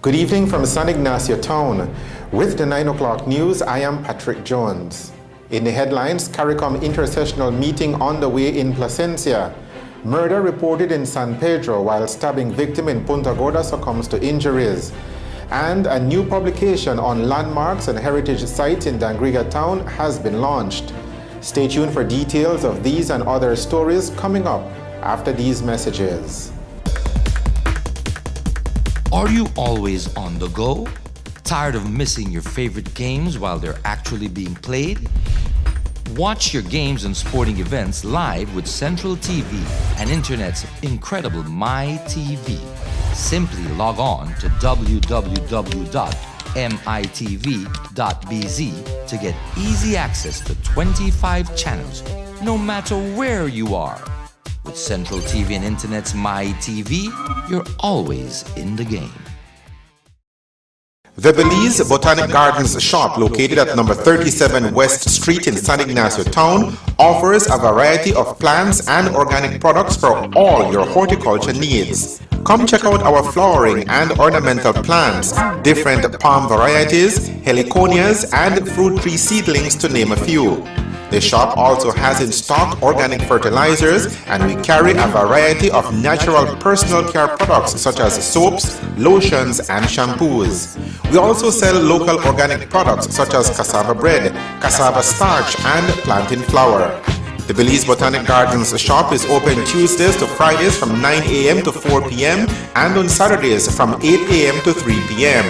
Good evening from San Ignacio Town. With the 9 o'clock news, I am Patrick Jones. In the headlines, CARICOM intersessional meeting on the way in Plasencia. Murder reported in San Pedro while stabbing victim in Punta Gorda succumbs to injuries. And a new publication on landmarks and heritage sites in Dangriga Town has been launched. Stay tuned for details of these and other stories coming up after these messages. Are you always on the go? Tired of missing your favorite games while they're actually being played? Watch your games and sporting events live with Central TV and Internet's incredible MyTV. Simply log on to www.mitv.bz to get easy access to 25 channels, no matter where you are. With Central TV and Internet's MyTV, you're always in the game. The Belize Botanic Gardens shop, located at number 37 West Street in San Ignacio Town, offers a variety of plants and organic products for all your horticulture needs. Come check out our flowering and ornamental plants, different palm varieties, heliconias, and fruit tree seedlings, to name a few. The shop also has in stock organic fertilizers, and we carry a variety of natural personal care products such as soaps, lotions, and shampoos. We also sell local organic products such as cassava bread, cassava starch, and plantain flour. The Belize Botanic Gardens shop is open Tuesdays to Fridays from 9 a.m. to 4 p.m. and on Saturdays from 8 a.m. to 3 p.m.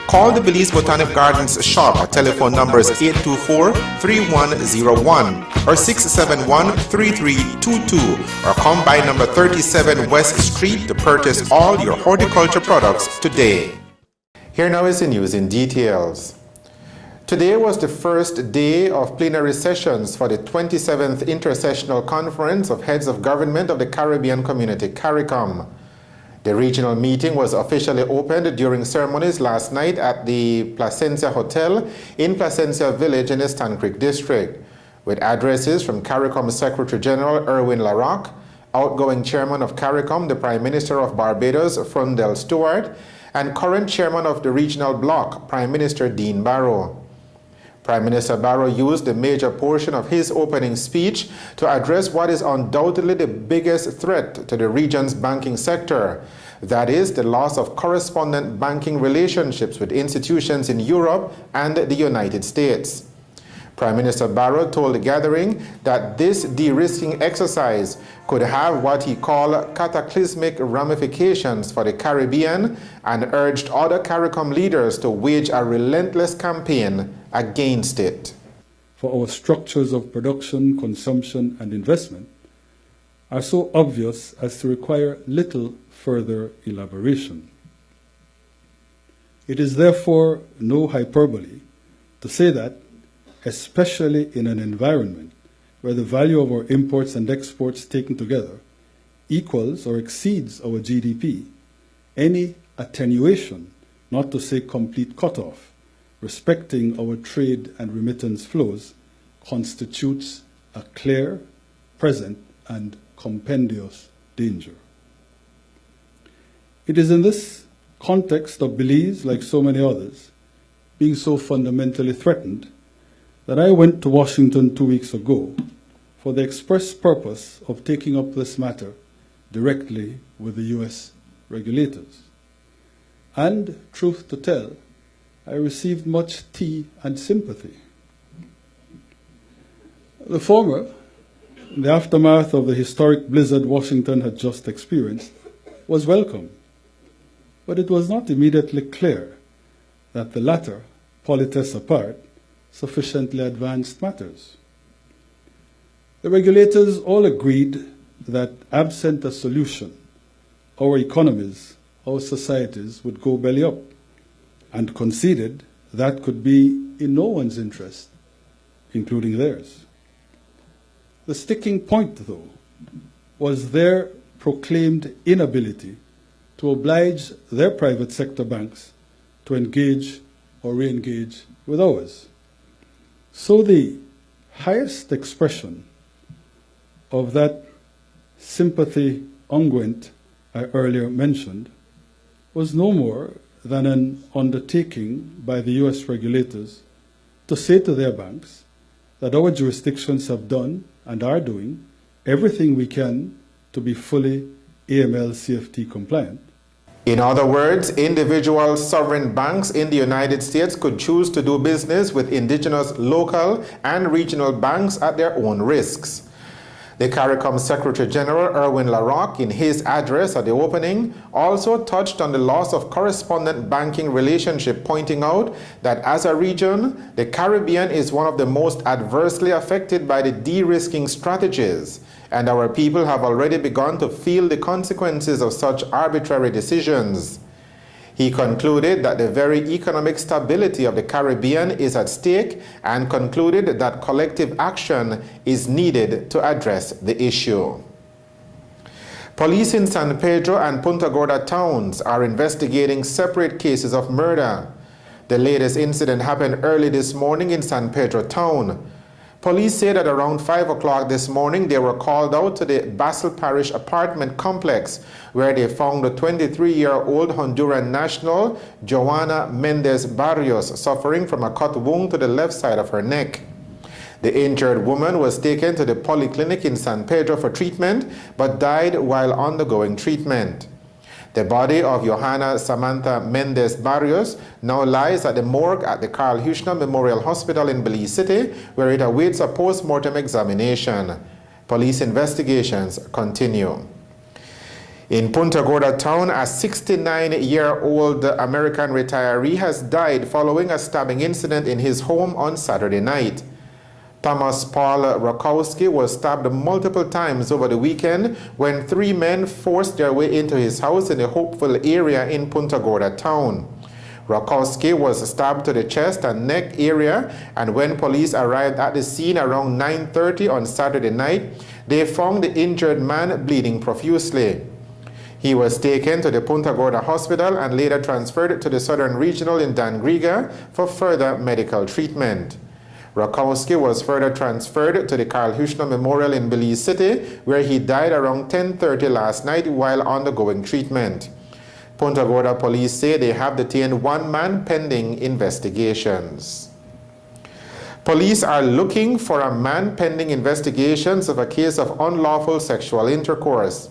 Call the Belize Botanic Gardens shop at telephone numbers 824-3101 or 671-3322, or come by number 37 West Street to purchase all your horticulture products today. Here now is the news in details. Today was the first day of plenary sessions for the 27th Intersessional Conference of Heads of Government of the Caribbean Community, CARICOM. The regional meeting was officially opened during ceremonies last night at the Plasencia Hotel in Plasencia Village in the Stan Creek District, with addresses from CARICOM Secretary General Erwin Larocque, outgoing chairman of CARICOM, the Prime Minister of Barbados, Frondell Stewart, and current chairman of the regional bloc, Prime Minister Dean Barrow. Prime Minister Barrow used a major portion of his opening speech to address what is undoubtedly the biggest threat to the region's banking sector, that is, the loss of correspondent banking relationships with institutions in Europe and the United States. Prime Minister Barrow told the gathering that this de-risking exercise could have what he called cataclysmic ramifications for the Caribbean, and urged other CARICOM leaders to wage a relentless campaign against it. For our structures of production, consumption, and investment are so obvious as to require little further elaboration. It is therefore no hyperbole to say that, especially in an environment where the value of our imports and exports taken together equals or exceeds our GDP, any attenuation, not to say complete cutoff, respecting our trade and remittance flows constitutes a clear, present, and compendious danger. It is in this context of Belize, like so many others, being so fundamentally threatened, that I went to Washington 2 weeks ago for the express purpose of taking up this matter directly with the U.S. regulators. And, truth to tell, I received much tea and sympathy. The former, in the aftermath of the historic blizzard Washington had just experienced, was welcome, but it was not immediately clear that the latter, politesse apart, sufficiently advanced matters. The regulators all agreed that, absent a solution, our economies, our societies would go belly up, and conceded that could be in no one's interest, including theirs. The sticking point, though, was their proclaimed inability to oblige their private sector banks to engage or re-engage with ours. So the highest expression of that sympathy unguent I earlier mentioned was no more than an undertaking by the US regulators to say to their banks that our jurisdictions have done and are doing everything we can to be fully AML-CFT compliant. In other words, individual sovereign banks in the United States could choose to do business with indigenous, local, and regional banks at their own risks. The CARICOM Secretary General Erwin LaRocque, in his address at the opening, also touched on the loss of correspondent banking relationship, pointing out that as a region, the Caribbean is one of the most adversely affected by the de-risking strategies, and our people have already begun to feel the consequences of such arbitrary decisions. He concluded that the very economic stability of the Caribbean is at stake and concluded that collective action is needed to address the issue. Police in San Pedro and Punta Gorda towns are investigating separate cases of murder. The latest incident happened early this morning in San Pedro town. Police say that around 5 o'clock this morning, they were called out to the Basel Parish apartment complex where they found a 23-year-old Honduran national, Joanna Mendez Barrios, suffering from a cut wound to the left side of her neck. The injured woman was taken to the polyclinic in San Pedro for treatment, but died while undergoing treatment. The body of Johanna Samantha Mendez Barrios now lies at the morgue at the Carl Huchner Memorial Hospital in Belize City, where it awaits a post-mortem examination. Police investigations continue. In Punta Gorda town, a 69-year-old American retiree has died following a stabbing incident in his home on Saturday night. Thomas Paul Rakowski was stabbed multiple times over the weekend when 3 men forced their way into his house in the Hopeful area in Punta Gorda town. Rakowski was stabbed to the chest and neck area, and when police arrived at the scene around 9:30 on Saturday night, they found the injured man bleeding profusely. He was taken to the Punta Gorda Hospital and later transferred to the Southern Regional in Dangriga for further medical treatment. Rakowski was further transferred to the Carl Huchner Memorial in Belize City, where he died around 10:30 last night while undergoing treatment. Punta Gorda police say they have detained 1 man pending investigations. Police are looking for a man pending investigations of a case of unlawful sexual intercourse.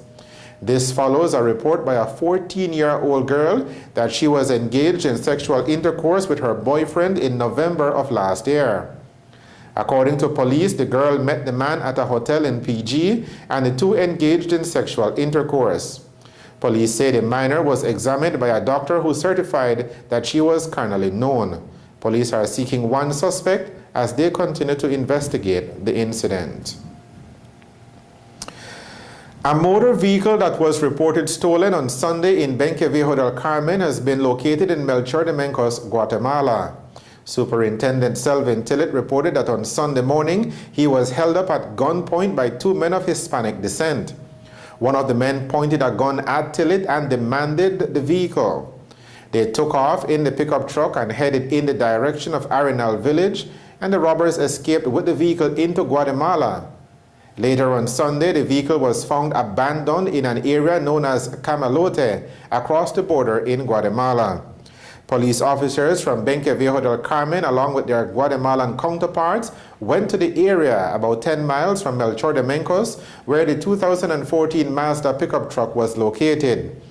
This follows a report by a 14-year-old girl that she was engaged in sexual intercourse with her boyfriend in November of last year. According to police, the girl met the man at a hotel in PG and the two engaged in sexual intercourse. Police say the minor was examined by a doctor who certified that she was carnally known. Police are seeking 1 suspect as they continue to investigate the incident. A motor vehicle that was reported stolen on Sunday in Benque Viejo del Carmen has been located in Melchor de Mencos, Guatemala. Superintendent Selvin Tillett reported that on Sunday morning, he was held up at gunpoint by 2 men of Hispanic descent. One of the men pointed a gun at Tillett and demanded the vehicle. They took off in the pickup truck and headed in the direction of Arenal village, and the robbers escaped with the vehicle into Guatemala. Later on Sunday, the vehicle was found abandoned in an area known as Camalote, across the border in Guatemala. Police officers from Benque Viejo del Carmen, along with their Guatemalan counterparts, went to the area about 10 miles from Melchor de Mencos, where the 2014 Mazda pickup truck was located.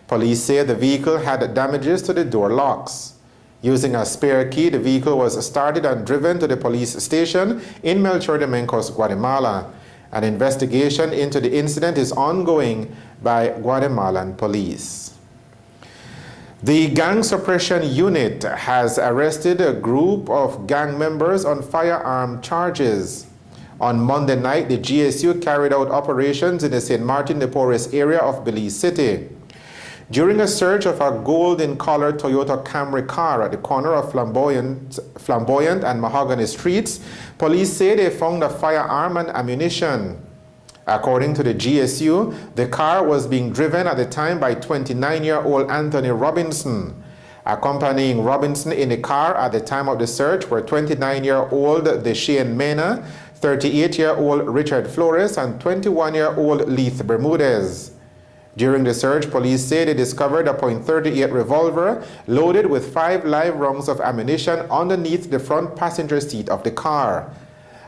Police say the vehicle had damages to the door locks. Using a spare key, the vehicle was started and driven to the police station in Melchor de Mencos, Guatemala. An investigation into the incident is ongoing by Guatemalan police. The Gang Suppression Unit has arrested a group of gang members on firearm charges. On Monday night, the GSU carried out operations in the St. Martin de Porres area of Belize City. During a search of a golden-colored Toyota Camry car at the corner of Flamboyant and Mahogany Streets, police say they found a firearm and ammunition. According to the GSU, the car was being driven at the time by 29-year-old Anthony Robinson. Accompanying Robinson in the car at the time of the search were 29-year-old Deshane Mena, 38-year-old Richard Flores, and 21-year-old Leith Bermudez. During the search, police say they discovered a .38 revolver loaded with 5 live rounds of ammunition underneath the front passenger seat of the car.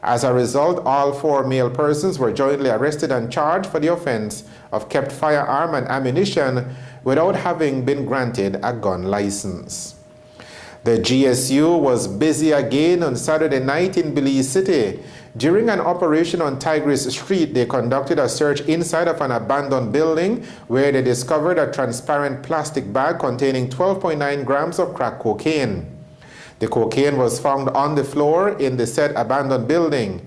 As a result, all 4 male persons were jointly arrested and charged for the offense of kept firearm and ammunition without having been granted a gun license. The GSU was busy again on Saturday night in Belize City. During an operation on Tigris Street, they conducted a search inside of an abandoned building where they discovered a transparent plastic bag containing 12.9 grams of crack cocaine. The cocaine was found on the floor in the said abandoned building.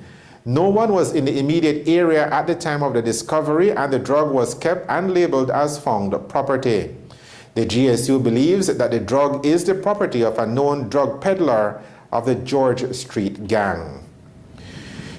No one was in the immediate area at the time of the discovery, and the drug was kept and labeled as found property. The GSU believes that the drug is the property of a known drug peddler of the George Street gang.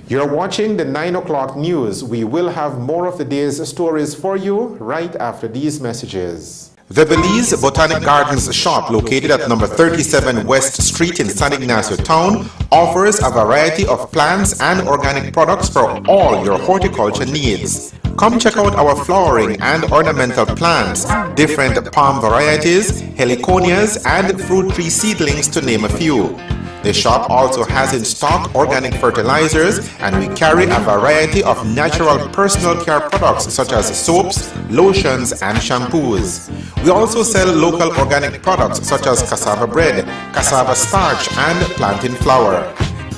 You're watching the 9 o'clock news. We will have more of the day's stories for you right after these messages. The Belize Botanic Gardens shop, located at number 37 West Street in San Ignacio Town, offers a variety of plants and organic products for all your horticulture needs. Come check out our flowering and ornamental plants, different palm varieties, heliconias, and fruit tree seedlings, to name a few. The shop also has in stock organic fertilizers, and we carry a variety of natural personal care products such as soaps, lotions, and shampoos. We also sell local organic products such as cassava bread, cassava starch, and plantain flour.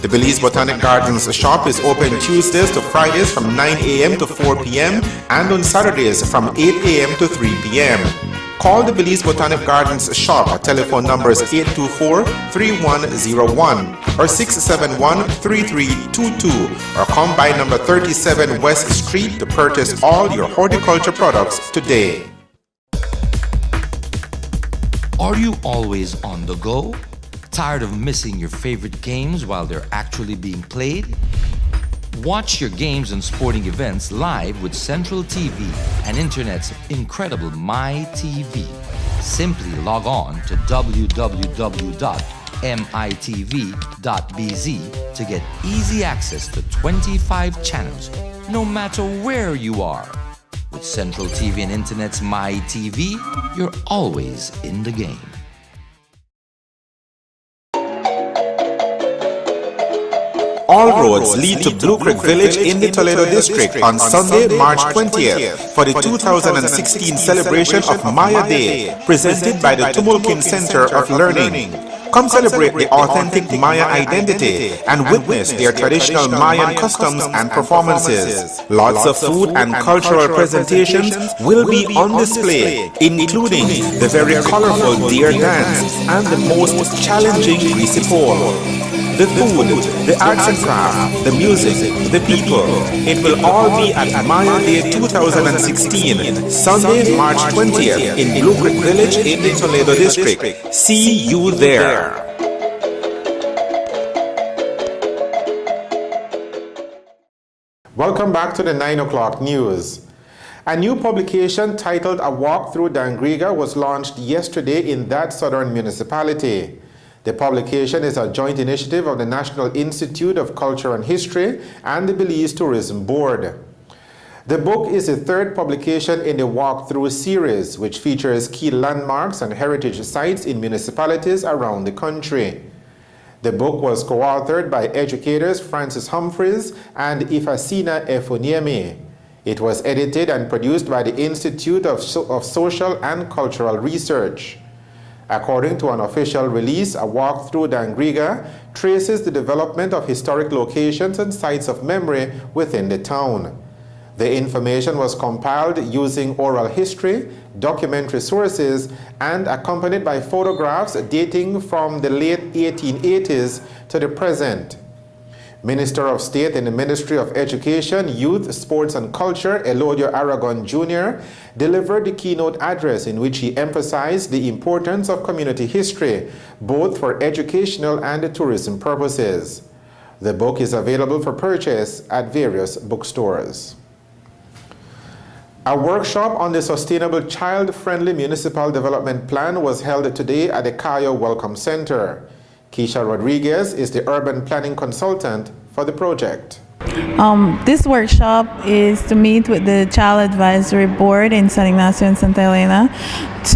The Belize Botanic Gardens shop is open Tuesdays to Fridays from 9 a.m. to 4 p.m. and on Saturdays from 8 a.m. to 3 p.m. Call the Belize Botanic Gardens shop at telephone numbers 824-3101 or 671-3322, or come by number 37 West Street to purchase all your horticulture products today. Are you always on the go? Tired of missing your favorite games while they're actually being played? Watch your games and sporting events live with Central TV and Internet's incredible MyTV. Simply log on to www.mitv.bz to get easy access to 25 channels, no matter where you are. With Central TV and Internet's MyTV, you're always in the game. All roads lead to Blue Creek Village in the Toledo District on Sunday, March 20th for the 2016 celebration of Maya Day, presented by the Tumulkin Center of Learning. Come celebrate the authentic Maya identity and witness their traditional Mayan customs and performances. Lots of food and cultural presentations will be on display, including the very colorful deer dance and the most challenging greasy pole. The food, the arts and craft, the music, the people. It will all be at Maya Day 2016, Sunday, March 20th in Blue Creek Village in the Toledo District. See you there. Welcome back to the 9 o'clock news. A new publication titled A Walk Through Dangriga was launched yesterday in that southern municipality. The publication is a joint initiative of the National Institute of Culture and History and the Belize Tourism Board. The book is the third publication in the Walkthrough series, which features key landmarks and heritage sites in municipalities around the country. The book was co-authored by educators Francis Humphreys and Ifasina Efoniemi. It was edited and produced by the Institute of Social and Cultural Research. According to an official release, A Walk Through Dangriga traces the development of historic locations and sites of memory within the town. The information was compiled using oral history, documentary sources, and accompanied by photographs dating from the late 1880s to the present. Minister of State in the Ministry of Education, Youth, Sports and Culture, Elodio Aragon Jr., delivered the keynote address in which he emphasized the importance of community history, both for educational and tourism purposes. The book is available for purchase at various bookstores. A workshop on the Sustainable Child-Friendly Municipal Development Plan was held today at the Cayo Welcome Center. Keisha Rodriguez is the urban planning consultant for the project. This workshop is to meet with the Child Advisory Board in San Ignacio and Santa Elena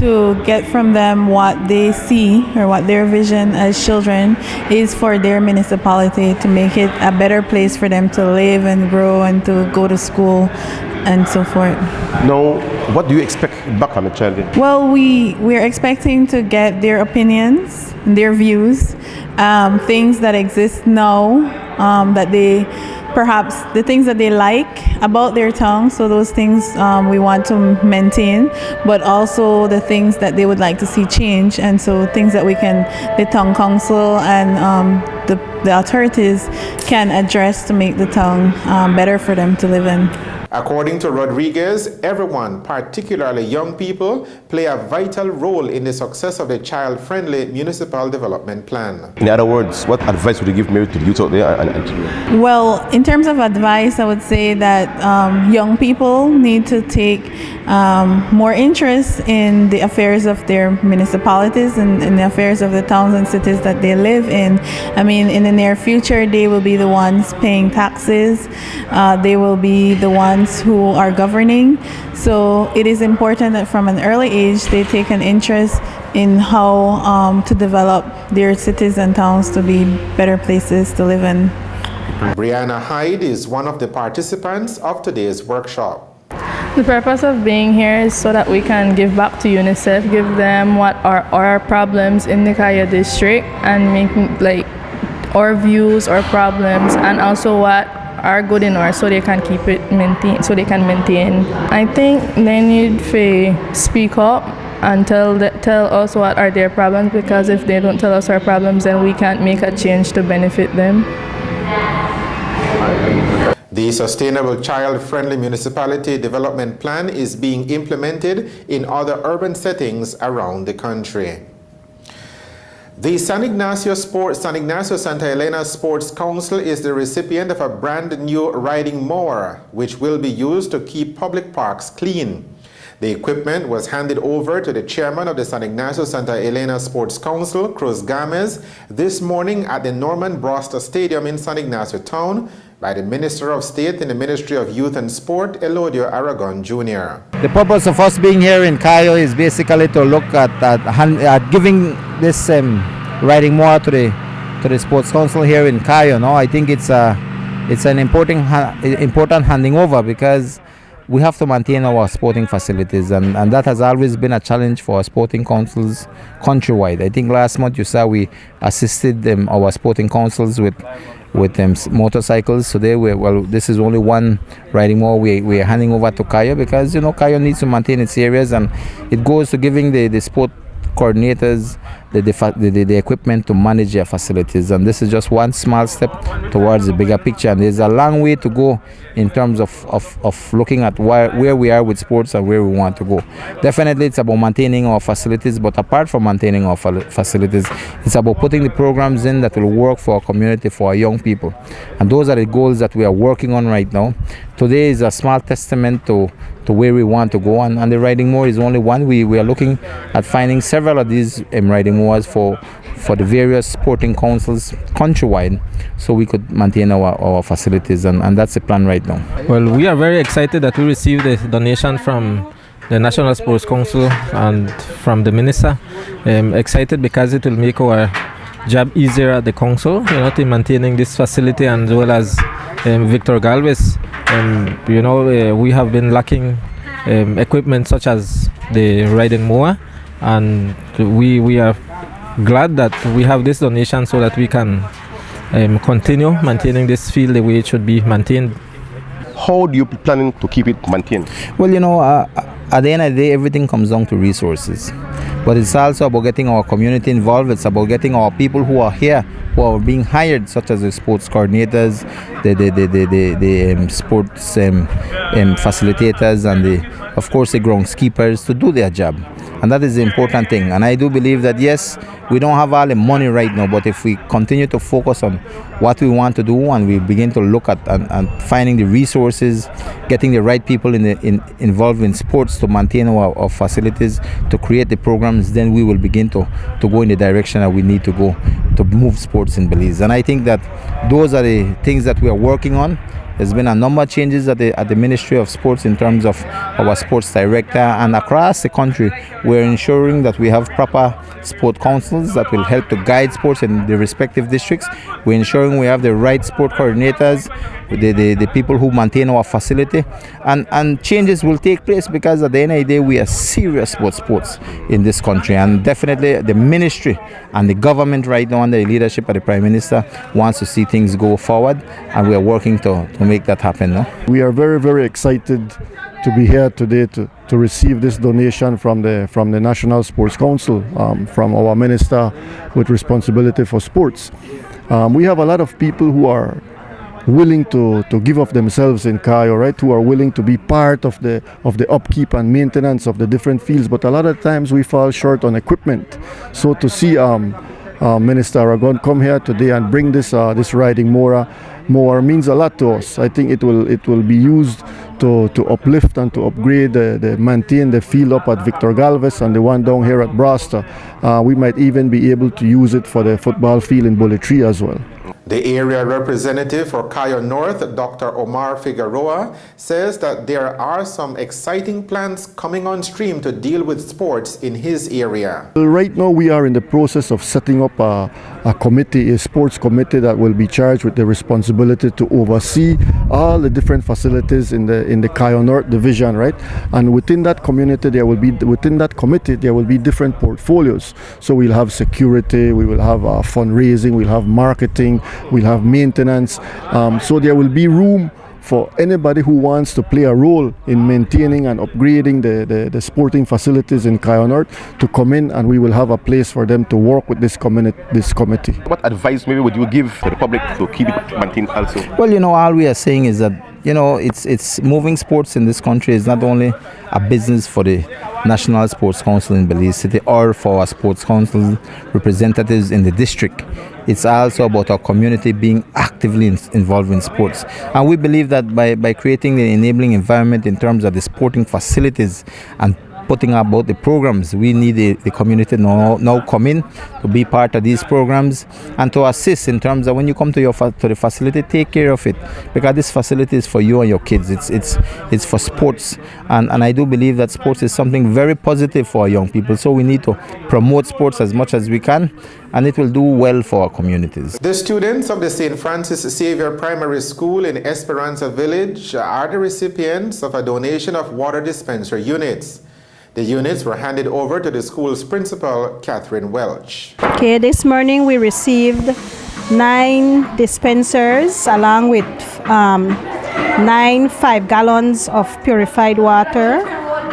to get from them what they see or what their vision as children is for their municipality, to make it a better place for them to live and grow and to go to school and so forth. Now, what do you expect back from a child? Well, we're expecting to get their opinions, their views, things that exist now, that they perhaps the things that they like about their town, so those things we want to maintain, but also the things that they would like to see change, and so things that the town council and the authorities can address to make the town better for them to live in. According to Rodriguez, everyone, particularly young people, play a vital role in the success of the child-friendly municipal development plan. In other words, what advice would you give maybe to the youth out there? Well, in terms of advice, I would say that young people need to take more interest in the affairs of their municipalities and in the affairs of the towns and cities that they live in. I mean, in the near future, they will be the ones paying taxes. They will be the ones who are governing. So it is important that from an early age they take an interest in how to develop their cities and towns to be better places to live in. Brianna Hyde is one of the participants of today's workshop. The purpose of being here is so that we can give back to UNICEF, give them what are our problems in the Kaya district, and make our views or problems, and also what are good in ours, so they can keep it maintain. I think they need to speak up and tell us what are their problems, because if they don't tell us our problems, then we can't make a change to benefit them. The Sustainable Child-Friendly Municipality Development Plan is being implemented in other urban settings around the country. The San Ignacio Santa Elena Sports Council is the recipient of a brand new riding mower, which will be used to keep public parks clean. The equipment was handed over to the chairman of the San Ignacio Santa Elena Sports Council, Cruz Gomez, this morning at the Norman Broster Stadium in San Ignacio Town by the Minister of State in the Ministry of Youth and Sport, Elodio Aragon Jr. The purpose of us being here in Cayo is basically to look at giving this riding mower to the Sports Council here in Cayo. No, I think it's an important handing over, because we have to maintain our sporting facilities, and that has always been a challenge for our sporting councils countrywide. I think last month you saw we assisted our sporting councils with motorcycles. Today, this is only one riding mower we are handing over to Cayo, because Cayo needs to maintain its areas, and it goes to giving the sport coordinators the equipment to manage their facilities, and this is just one small step towards the bigger picture, and there's a long way to go in terms of looking at where we are with sports and where we want to go. Definitely it's about maintaining our facilities, but apart from maintaining our facilities, it's about putting the programs in that will work for our community, for our young people, and those are the goals that we are working on right now. Today is a small testament to where we want to go, and the riding mower is only one. We are looking at finding several of these riding mowers for the various sporting councils countrywide, so we could maintain our facilities, and that's the plan right now. Well, we are very excited that we received the donation from the National Sports Council and from the minister. Excited because it will make our job easier at the council, to maintaining this facility, and as well as Victor Galvez. We have been lacking equipment such as the riding mower, and we are glad that we have this donation so that we can continue maintaining this field the way it should be maintained. How do you plan to keep it maintained? Well, at the end of the day, everything comes down to resources. But it's also about getting our community involved. It's about getting our people who are here, who are being hired, such as the sports coordinators, the sports facilitators, and of course the groundskeepers, to do their job. And that is the important thing. And I do believe that, yes, we don't have all the money right now, but if we continue to focus on what we want to do, and we begin to look at and finding the resources, getting the right people involved in sports to maintain our facilities, to create the programs, then we will begin to go in the direction that we need to go to move sports in Belize. And I think that those are the things that we are are working on. There's been a number of changes at the Ministry of Sports in terms of our sports director, and across the country we're ensuring that we have proper sport councils that will help to guide sports in the respective districts. We're ensuring we have the right sport coordinators, the people who maintain our facility, and changes will take place, because at the end of the day we are serious about sports in this country, and definitely the ministry and the government right now under the leadership of the Prime Minister wants to see things go forward, and we are working to make that happen. No? We are very, very excited to be here today to receive this donation from the National Sports Council, from our Minister with responsibility for sports. We have a lot of people who are willing to give of themselves in Cayo, right? Who are willing to be part of the upkeep and maintenance of the different fields, but a lot of times we fall short on equipment. So to see Minister Aragon come here today and bring this riding mower means a lot to us. I think it will be used to uplift and to upgrade, maintain the field up at Victor Galvez and the one down here at Brasta. We might even be able to use it for the football field in Bullet Tree as well. The area representative for Cayo North, Dr. Omar Figueroa, says that there are some exciting plans coming on stream to deal with sports in his area. Right now we are in the process of setting up a committee, a sports committee that will be charged with the responsibility to oversee all the different facilities in the Cayo North division, right? And within that community within that committee there will be different portfolios. So we'll have security, we will have fundraising, we'll have marketing, we'll have maintenance. So there will be room for anybody who wants to play a role in maintaining and upgrading the sporting facilities in Cayo North to come in, and we will have a place for them to work with this committee. What advice maybe would you give to the public to keep it maintained also? Well, all we are saying is that, it's moving sports in this country is not only a business for the National Sports Council in Belize City or for our sports council representatives in the district. It's also about our community being actively involved in sports. And we believe that by creating the enabling environment in terms of the sporting facilities and putting about the programs, we need the community now come in to be part of these programs and to assist in terms of when you come to the facility, take care of it, because this facility is for you and your kids. It's for sports, and I do believe that sports is something very positive for our young people. So we need to promote sports as much as we can, and it will do well for our communities. The students of the St. Francis Xavier Primary School in Esperanza Village are the recipients of a donation of water dispenser units. The units were handed over to the school's principal, Catherine Welch. Okay, this morning we received 9 dispensers along with 9 5-gallons of purified water,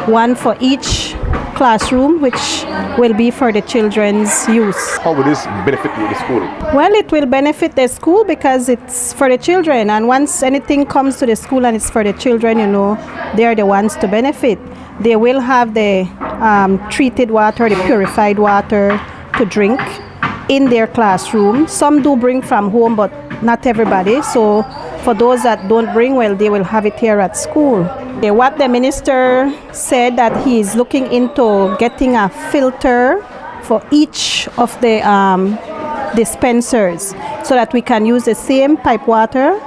one for each classroom, which will be for the children's use. How will this benefit the school? Well, it will benefit the school because it's for the children, and once anything comes to the school and it's for the children, they are the ones to benefit. They will have the treated water, the purified water to drink in their classroom. Some do bring from home, but not everybody. So for those that don't bring, well, they will have it here at school. What the minister said, that he is looking into getting a filter for each of the dispensers so that we can use the same pipe water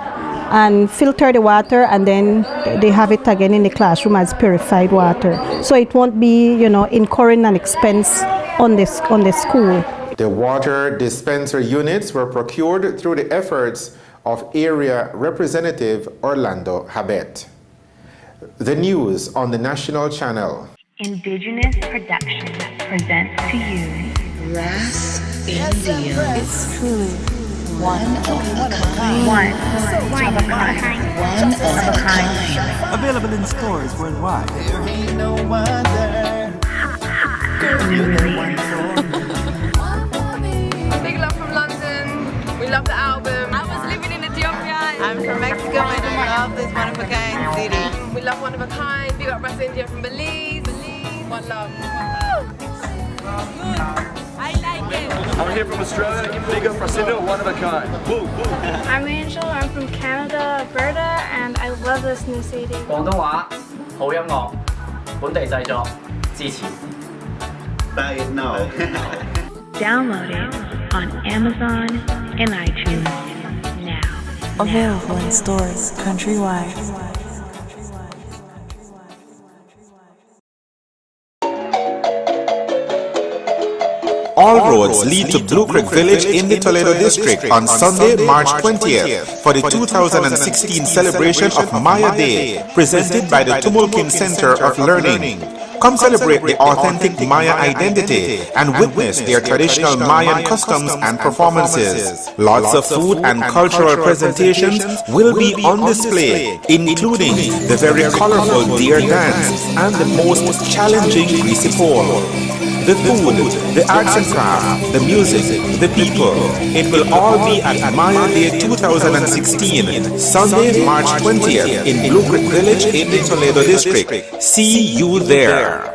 and filter the water, and then they have it again in the classroom as purified water. So it won't be, incurring an expense on the school. The water dispenser units were procured through the efforts of Area Representative Orlando Habet. The news on the national channel. Indigenous Productions presents to you Ras India. It's truly one of a kind. One of a kind. One of a kind. Available in stores worldwide. There ain't no other. Big love from London. We love the album. I was living in Ethiopia. I'm from Mexico and I love this one of a kind city. We love one of a kind. Big up Ras India from Belize. One love. I like it. I'm here from Australia. Big up Brazil, one of a kind. Woo, woo. I'm Angel. I'm from Canada, Alberta, and I love this new city. 廣東話好音樂，本地製作，支持。Buy it now. Download it on Amazon and iTunes now. Available in stores countrywide. All roads lead to Blue Creek Village in the Toledo District on Sunday, March 20th for the 2016 celebration of Maya Day, presented by the Tumulkim Center of Learning. Come celebrate the authentic Maya identity and witness their traditional Mayan customs and performances. Lots of food and cultural presentations will be on display, including the very colorful deer dance and the most challenging greasy pole. The food, the arts and craft, the music, the people. It will all be at Maya Day 2016, Sunday, March 20th in Blue Creek Village in the Toledo District. See you there.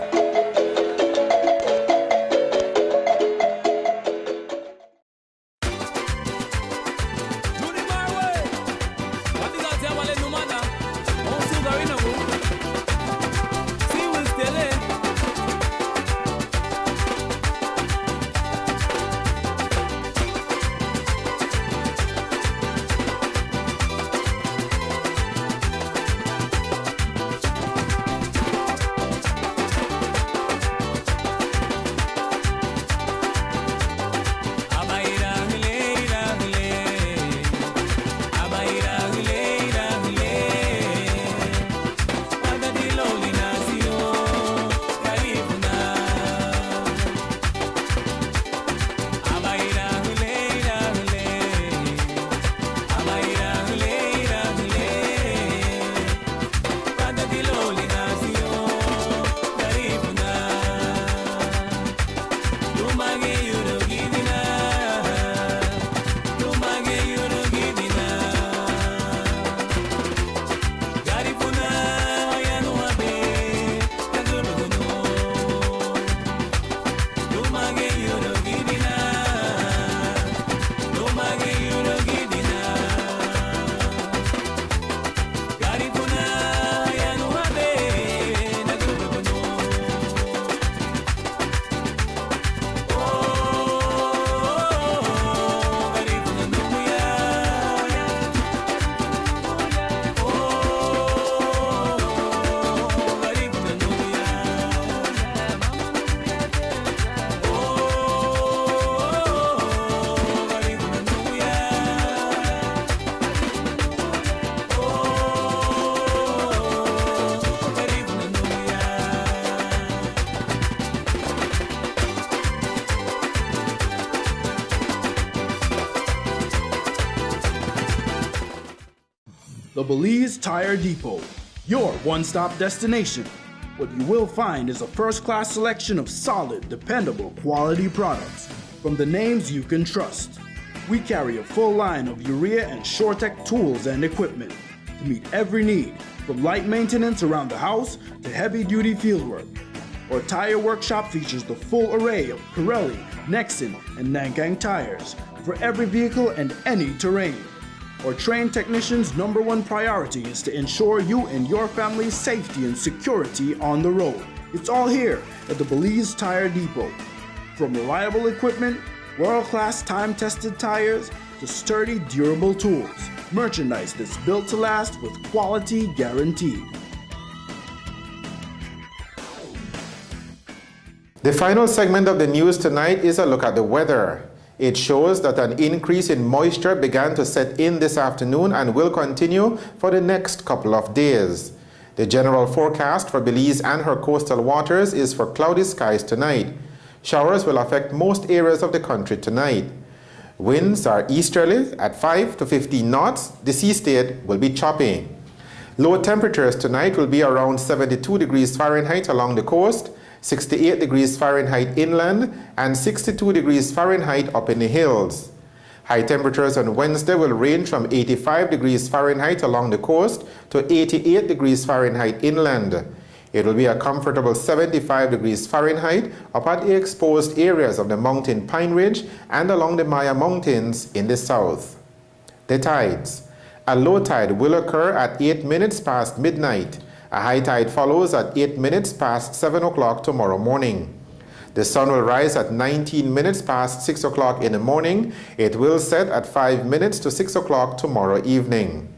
The Belize Tire Depot, your one-stop destination. What you will find is a first-class selection of solid, dependable, quality products from the names you can trust. We carry a full line of urea and SureTech tools and equipment to meet every need, from light maintenance around the house to heavy-duty fieldwork. Our tire workshop features the full array of Pirelli, Nexen, and Nankang tires for every vehicle and any terrain. Our trained technicians' #1 priority is to ensure you and your family's safety and security on the road. It's all here at the Belize Tire Depot. From reliable equipment, world-class time-tested tires, to sturdy, durable tools. Merchandise that's built to last with quality guaranteed. The final segment of the news tonight is a look at the weather. It shows that an increase in moisture began to set in this afternoon and will continue for the next couple of days. The general forecast for Belize and her coastal waters is for cloudy skies tonight. Showers will affect most areas of the country tonight. Winds are easterly at 5 to 15 knots. The sea state will be choppy. Low temperatures tonight will be around 72 degrees Fahrenheit along the coast, 68 degrees Fahrenheit inland, and 62 degrees Fahrenheit up in the hills. High temperatures on Wednesday will range from 85 degrees Fahrenheit along the coast to 88 degrees Fahrenheit inland. It will be a comfortable 75 degrees Fahrenheit up at the exposed areas of the mountain Pine Ridge and along the Maya Mountains in the south. The tides. A low tide will occur at 8 minutes past midnight. A high tide follows at 8 minutes past 7 o'clock tomorrow morning. The sun will rise at 19 minutes past 6 o'clock in the morning. It will set at 5 minutes to 6 o'clock tomorrow evening.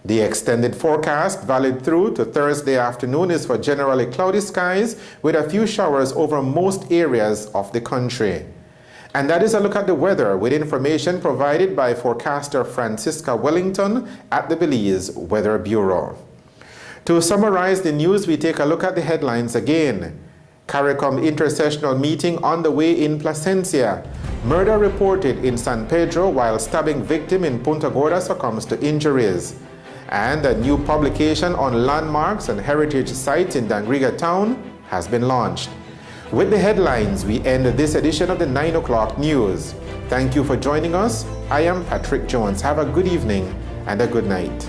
The extended forecast, valid through to Thursday afternoon, is for generally cloudy skies with a few showers over most areas of the country. And that is a look at the weather with information provided by forecaster Francisca Wellington at the Belize Weather Bureau. To summarize the news, we take a look at the headlines again. CARICOM intersessional meeting on the way in Placencia. Murder reported in San Pedro while stabbing victim in Punta Gorda succumbs to injuries. And a new publication on landmarks and heritage sites in Dangriga town has been launched. With the headlines, we end this edition of the 9 o'clock news. Thank you for joining us. I am Patrick Jones. Have a good evening and a good night.